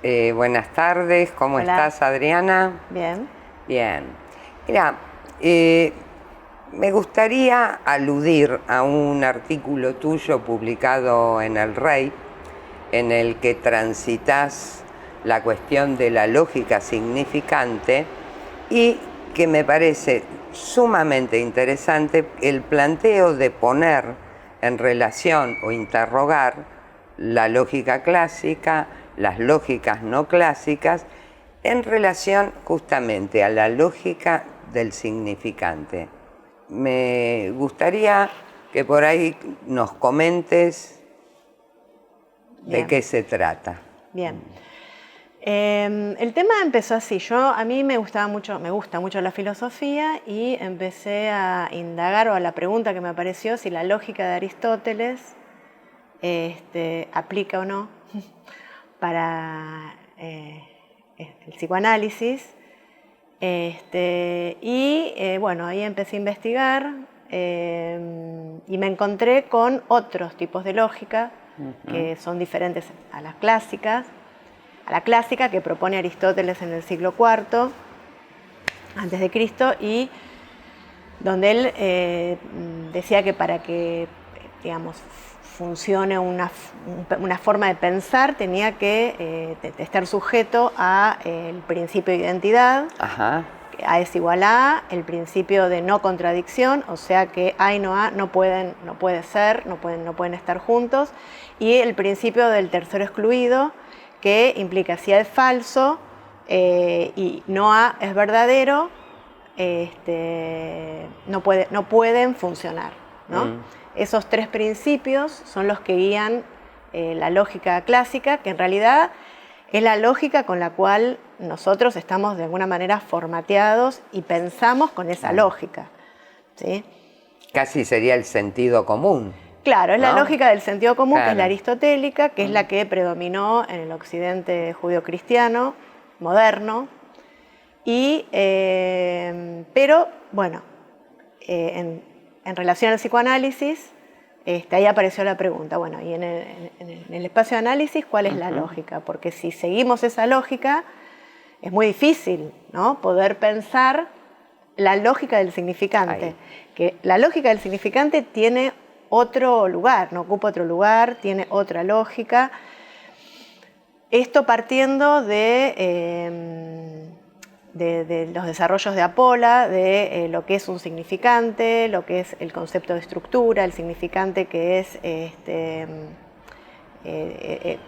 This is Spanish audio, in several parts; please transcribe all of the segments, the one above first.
Buenas tardes, ¿cómo Hola. estás, Adriana? Bien. Bien. Mira, me gustaría aludir a un artículo tuyo publicado en El Rey, en el que transitas la cuestión de la lógica significante y que me parece sumamente interesante el planteo de poner en relación o interrogar la lógica clásica, las lógicas no clásicas, en relación justamente a la lógica del significante. Me gustaría que por ahí nos comentes de qué se trata. Bien. El tema empezó así. A mí me gusta mucho la filosofía y empecé a indagar, o a la pregunta que me apareció, si la lógica de Aristóteles aplica o no para el psicoanálisis. Bueno, ahí empecé a investigar y me encontré con otros tipos de lógica que son diferentes a las clásicas. A la clásica que propone Aristóteles en el siglo IV antes de Cristo, y donde él decía que para que, digamos, funcione una forma de pensar tenía que estar sujeto a el principio de identidad. Ajá. A es igual a, el principio de no contradicción, o sea que A y no A no pueden estar juntos, y el principio del tercero excluido, que implica si A es falso y no A es verdadero, no pueden funcionar, ¿no? Esos tres principios son los que guían la lógica clásica, que en realidad es la lógica con la cual nosotros estamos de alguna manera formateados y pensamos con esa lógica, ¿sí? Casi sería el sentido común. Claro, es ¿no? la lógica del sentido común, Claro. que es la aristotélica, que es la que predominó en el occidente judío-cristiano moderno. Pero bueno, en relación al psicoanálisis, ahí apareció la pregunta, bueno, y en el espacio de análisis, ¿cuál es la lógica? Porque si seguimos esa lógica, es muy difícil, ¿no?, poder pensar la lógica del significante. Ahí. Que la lógica del significante tiene otro lugar, no ocupa otro lugar, tiene otra lógica. Esto partiendo de los desarrollos de Apolla, de lo que es un significante, lo que es el concepto de estructura, el significante que es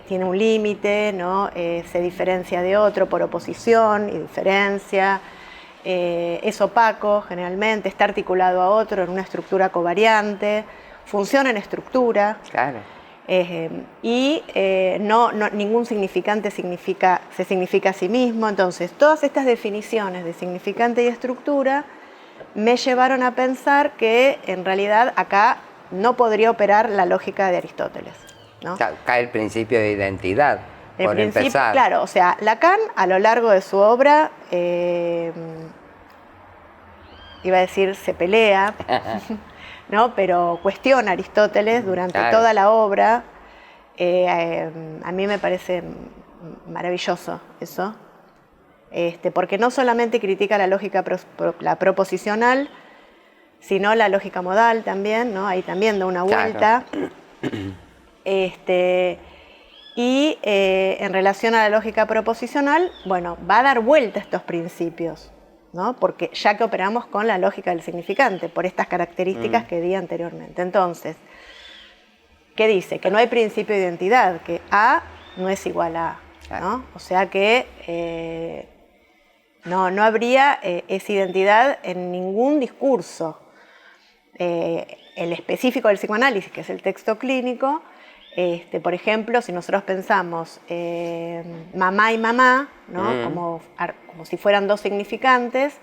tiene un límite, ¿no? Se diferencia de otro por oposición y diferencia, es opaco generalmente, está articulado a otro en una estructura covariante, funciona en estructura. Claro. Ningún significante se significa a sí mismo. Entonces, todas estas definiciones de significante y estructura me llevaron a pensar que en realidad acá no podría operar la lógica de Aristóteles, ¿no? Cae el principio de identidad, por empezar. Claro, o sea, Lacan a lo largo de su obra, iba a decir se pelea, ¿no?, pero cuestiona a Aristóteles durante toda la obra. A mí me parece maravilloso eso, porque no solamente critica la lógica la proposicional, sino la lógica modal también, ¿no? Ahí también da una vuelta. Claro. En relación a la lógica proposicional, bueno, va a dar vuelta a estos principios, ¿no?, porque ya que operamos con la lógica del significante, por estas características que di anteriormente. Entonces, ¿qué dice? Que no hay principio de identidad, que A no es igual a A, ¿no? O sea que no habría esa identidad en ningún discurso. El específico del psicoanálisis, que es el texto clínico, por ejemplo, si nosotros pensamos mamá y mamá, ¿no?, como si fueran dos significantes,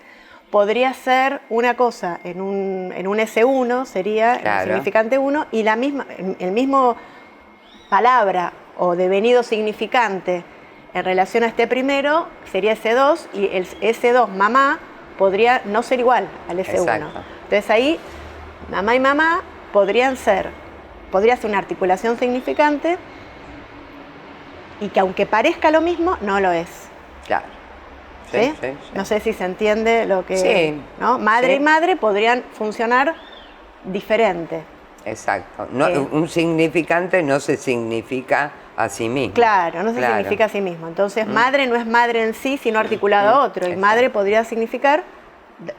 podría ser una cosa en un S1, sería el significante 1, y el mismo palabra o devenido significante en relación a este primero sería S2, y el S2 mamá podría no ser igual al S1. Exacto. Entonces ahí mamá y mamá podría ser una articulación significante y que aunque parezca lo mismo, no lo es. Claro. ¿Sí? Sí, sí, sí. No sé si se entiende lo que... Sí. ¿no? Madre Sí. y madre podrían funcionar diferente. Exacto. No, Eh. un significante no se significa a sí mismo. Claro, no se Claro. significa a sí mismo. Entonces, madre no es madre en sí, sino articulado a otro. Y Exacto. madre podría significar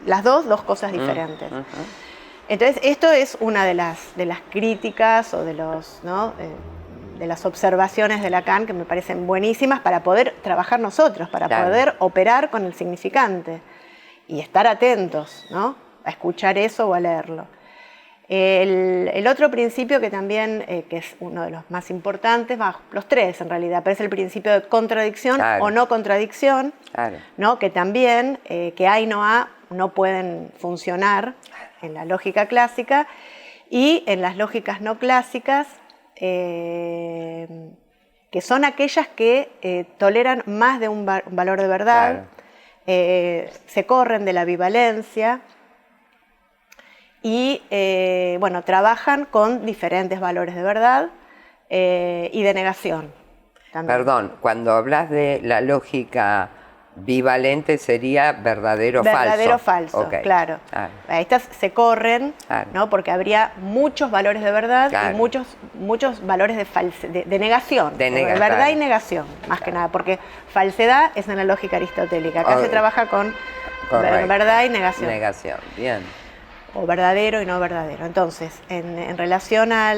las dos cosas diferentes. Entonces, esto es una de las críticas o de los, ¿no? De las observaciones de Lacan que me parecen buenísimas para poder trabajar nosotros, para Claro. poder operar con el significante y estar atentos, ¿no? A escuchar eso o a leerlo. El otro principio que también, que es uno de los más importantes, los tres en realidad, pero es el principio de contradicción Claro. o no contradicción, Claro. ¿no? Que también, que A y no A no pueden funcionar en la lógica clásica, y en las lógicas no clásicas, que son aquellas que toleran más de un valor de verdad, se corren de la bivalencia y bueno, trabajan con diferentes valores de verdad y de negación también. Perdón, cuando hablas de la lógica bivalente sería verdadero Verdadero falso. falso, Okay. claro. Estas se corren, Claro. ¿no? Porque habría muchos valores de verdad Claro. y muchos valores de negación. De verdad claro. y negación, más que nada. Porque falsedad es en la lógica aristotélica. Acá se trabaja con verdad y negación. Negación, bien. O verdadero y no verdadero. Entonces, en relación a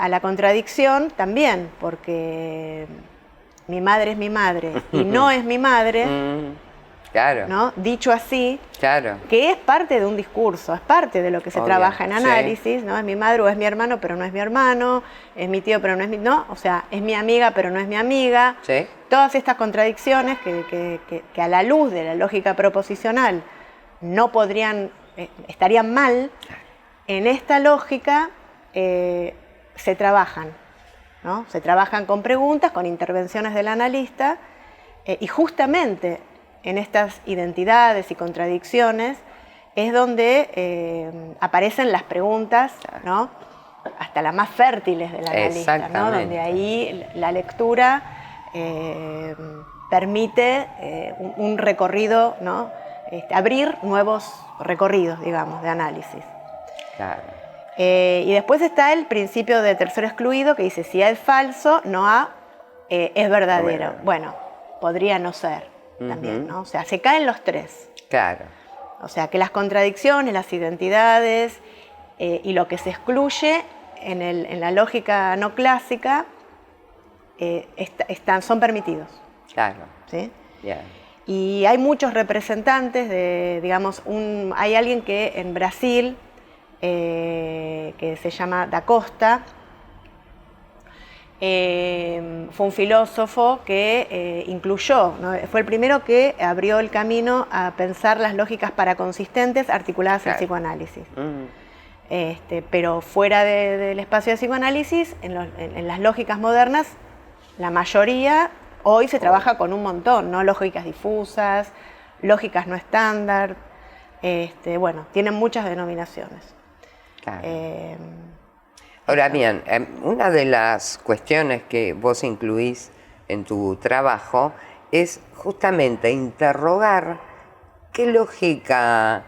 la contradicción, también, porque mi madre es mi madre y no es mi madre, Claro. ¿no? Dicho así, Claro. que es parte de un discurso, es parte de lo que se Obvio, trabaja en sí. análisis, ¿no? Es mi madre o es mi hermano, pero no es mi hermano, es mi tío, pero no es mi... No, o sea, es mi amiga, pero no es mi amiga. Sí. Todas estas contradicciones que a la luz de la lógica proposicional no podrían, estarían mal, en esta lógica se trabajan, ¿no? Se trabajan con preguntas, con intervenciones del analista, y justamente en estas identidades y contradicciones es donde aparecen las preguntas, ¿no? Hasta las más fértiles del analista, ¿no? Donde ahí la lectura permite un recorrido, ¿no? Abrir nuevos recorridos, digamos, de análisis. Claro. Y después está el principio de tercero excluido, que dice, si A es falso, no A es verdadero. Bueno, podría no ser también, ¿no? O sea, se caen los tres. Claro. O sea, que las contradicciones, las identidades y lo que se excluye en la lógica no clásica son permitidos. Claro. ¿Sí? Yeah. Y hay muchos representantes de, digamos, hay alguien que en Brasil, que se llama Da Costa, fue un filósofo que incluyó, ¿no? Fue el primero que abrió el camino a pensar las lógicas paraconsistentes articuladas en psicoanálisis. Pero fuera del espacio de psicoanálisis, en las lógicas modernas, la mayoría hoy se trabaja con un montón, ¿no? Lógicas difusas, lógicas no estándar, bueno, tienen muchas denominaciones. Claro. Ahora bien, una de las cuestiones que vos incluís en tu trabajo es justamente interrogar qué lógica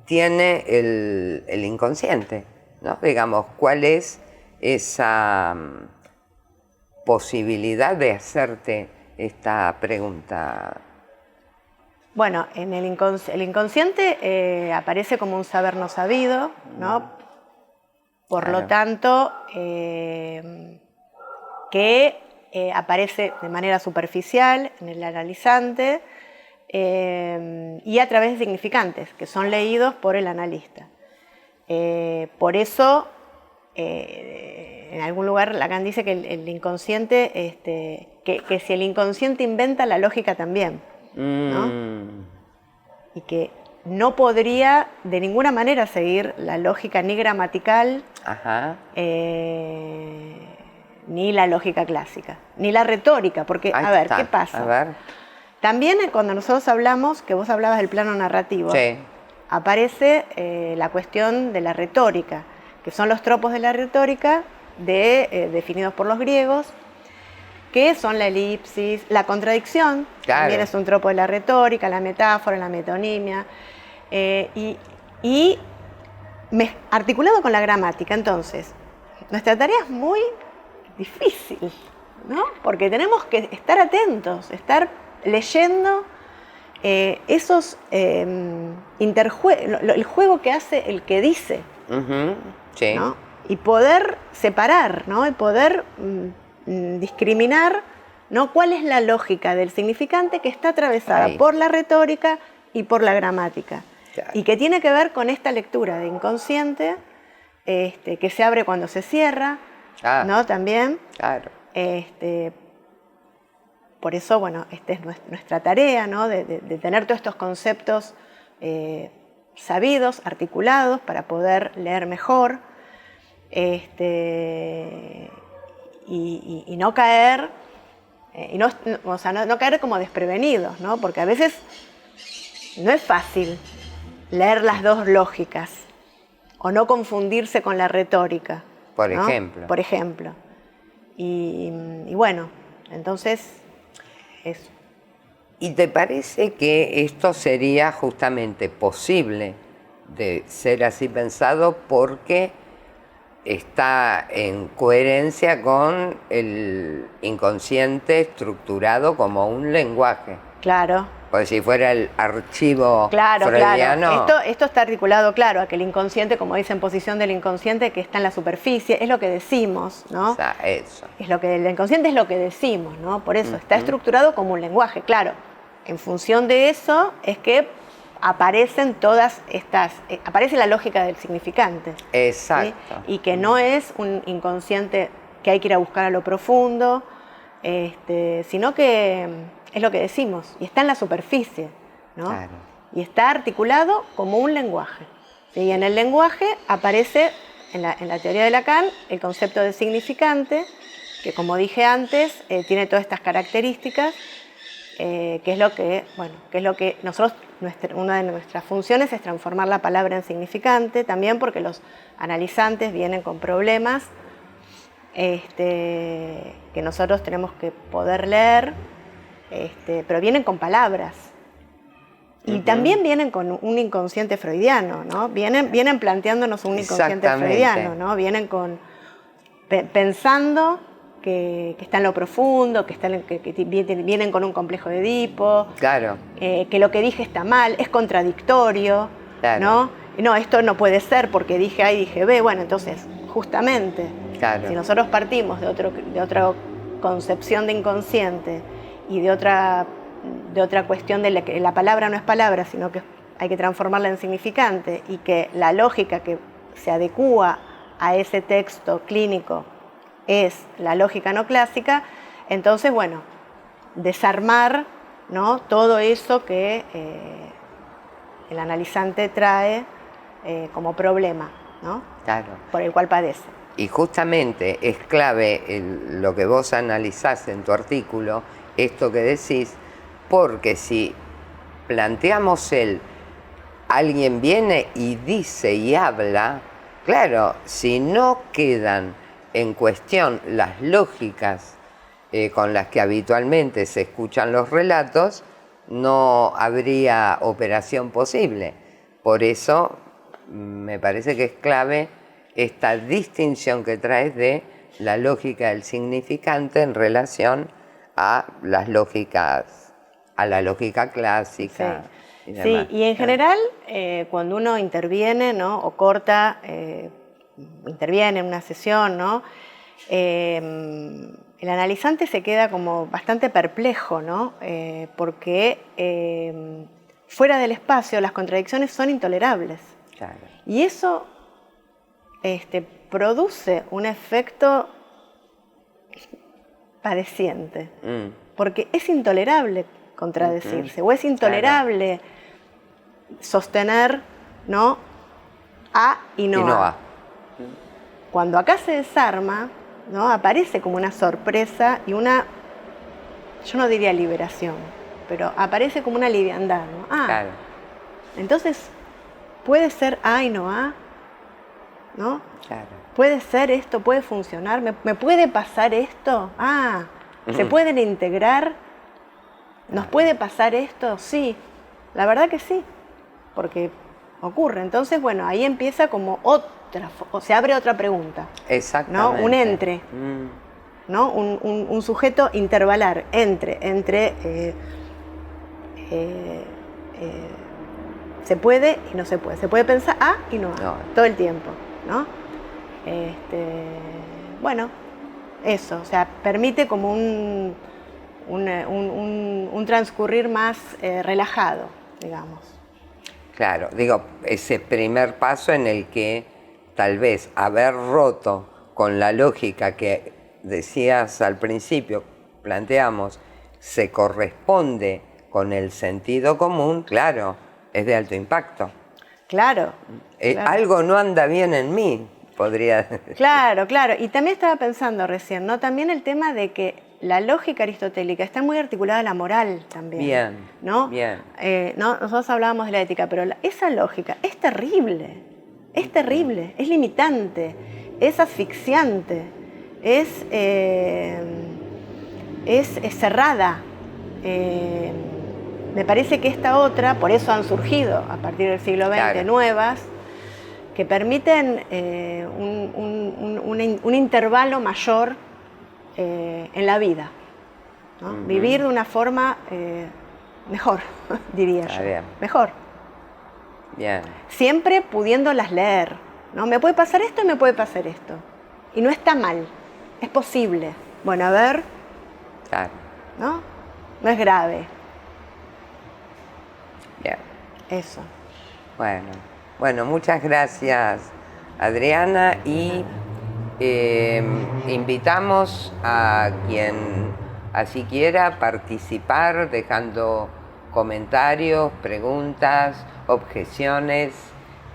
tiene el inconsciente, ¿no? Digamos, cuál es esa posibilidad de hacerte esta pregunta. Bueno, en el inconsciente aparece como un saber no sabido, ¿no? Por lo tanto, que aparece de manera superficial en el analizante y a través de significantes, que son leídos por el analista. Por eso, en algún lugar Lacan dice que el inconsciente, que si el inconsciente inventa, la lógica también, ¿no? Y que no podría de ninguna manera seguir la lógica ni gramatical, ni la lógica clásica, ni la retórica, porque, a ver, ¿qué pasa? A ver. También cuando nosotros hablamos, que vos hablabas del plano narrativo, sí, aparece la cuestión de la retórica, que son los tropos de la retórica definidos por los griegos, que son la elipsis, la contradicción, claro, también es un tropo de la retórica, la metáfora, la metonimia, articulado con la gramática. Entonces, nuestra tarea es muy difícil, ¿no? Porque tenemos que estar atentos, estar leyendo el juego que hace el que dice, sí, ¿no? Y poder separar, ¿no? Y poder discriminar, ¿no? ¿Cuál es la lógica del significante que está atravesada por la retórica y por la gramática? Claro. Y que tiene que ver con esta lectura de inconsciente, que se abre cuando se cierra, ¿no? También. Claro. Por eso, bueno, esta es nuestra tarea, ¿no? De tener todos estos conceptos sabidos, articulados, para poder leer mejor, y no caer, no caer como desprevenidos, ¿no? Porque a veces no es fácil leer las dos lógicas o no confundirse con la retórica. Por ¿no? ejemplo. Por ejemplo. Y bueno, entonces, eso. ¿Y te parece que esto sería justamente posible de ser así pensado porque está en coherencia con el inconsciente estructurado como un lenguaje? Claro. Pues si fuera el archivo freudiano. Claro. Esto está articulado, claro, a que el inconsciente, como dice en Posición del Inconsciente, que está en la superficie, es lo que decimos, ¿no? O sea, eso. El inconsciente es lo que decimos, ¿no? Por eso está estructurado como un lenguaje, claro. En función de eso es que aparecen aparece la lógica del significante. Exacto. ¿Sí? Y que no es un inconsciente que hay que ir a buscar a lo profundo, sino que es lo que decimos, y está en la superficie, ¿no? Claro. Y está articulado como un lenguaje. ¿Sí? Y en el lenguaje aparece, en la teoría de Lacan, el concepto de significante, que como dije antes, tiene todas estas características, que es lo que nosotros, una de nuestras funciones es transformar la palabra en significante, también porque los analizantes vienen con problemas que nosotros tenemos que poder leer, pero vienen con palabras. Y también vienen con un inconsciente freudiano, ¿no? Vienen planteándonos un inconsciente freudiano, ¿no? Vienen pensando que está en lo profundo, que vienen con un complejo de Edipo, claro, que lo que dije está mal, es contradictorio, claro. ¿No? No, esto no puede ser porque dije A y dije B. Bueno, entonces, justamente, claro, si nosotros partimos de otra concepción de inconsciente y de otra cuestión de que la palabra no es palabra, sino que hay que transformarla en significante, y que la lógica que se adecúa a ese texto clínico es la lógica no clásica, entonces, bueno, desarmar, ¿no? Todo eso que el analizante trae como problema, ¿no? Claro. Por el cual padece. Y justamente es clave lo que vos analizás en tu artículo, esto que decís, porque si planteamos alguien viene y dice y habla, claro, si no quedan en cuestión las lógicas con las que habitualmente se escuchan los relatos, no habría operación posible. Por eso me parece que es clave esta distinción que traes de la lógica del significante en relación a la lógica clásica. Sí, y en general, cuando uno interviene, ¿no? O corta, interviene en una sesión, ¿no? El analizante se queda como bastante perplejo, ¿no? Porque fuera del espacio las contradicciones son intolerables. Claro. Y eso produce un efecto padeciente, porque es intolerable contradecirse, o es intolerable sostener, ¿no? A y no A. Cuando acá se desarma, ¿no? Aparece como una sorpresa y yo no diría liberación, pero aparece como una liviandad, ¿no? Claro. Entonces, puede ser A y no A, ¿no? Claro. Puede ser esto, puede funcionar, ¿me puede pasar esto? ¿Se pueden integrar? ¿Nos puede pasar esto? Sí, la verdad que sí, porque ocurre. Entonces, bueno, ahí empieza como se abre otra pregunta. Exactamente. ¿No? Un entre, ¿no? Un sujeto intervalar entre se puede y no se puede. Se puede pensar A y no A, todo el tiempo, ¿no? Bueno, eso, o sea, permite como un transcurrir más relajado, digamos. Claro, digo, ese primer paso en el que tal vez haber roto con la lógica que decías al principio, planteamos, se corresponde con el sentido común, claro, es de alto impacto. Claro. Algo no anda bien en mí, podría decir. Claro. Y también estaba pensando recién, ¿no? También el tema de que la lógica aristotélica está muy articulada a la moral también. Bien, ¿no? bien. ¿no? Nosotros hablábamos de la ética, pero esa lógica es terrible, es limitante, es asfixiante, es cerrada. Me parece que esta otra, por eso han surgido a partir del siglo XX nuevas, que permiten un intervalo mayor en la vida, ¿no? Vivir de una forma mejor, diría yo. Bien. Mejor. Bien. Siempre pudiéndolas leer, ¿no? Me puede pasar esto y me puede pasar esto. Y no está mal, es posible. Bueno, a ver. Claro. ¿No? No es grave. Bien. Eso. Bueno, muchas gracias, Adriana, y invitamos a quien así quiera participar dejando comentarios, preguntas, objeciones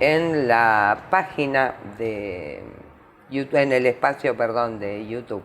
en la página de YouTube, en el espacio, de YouTube.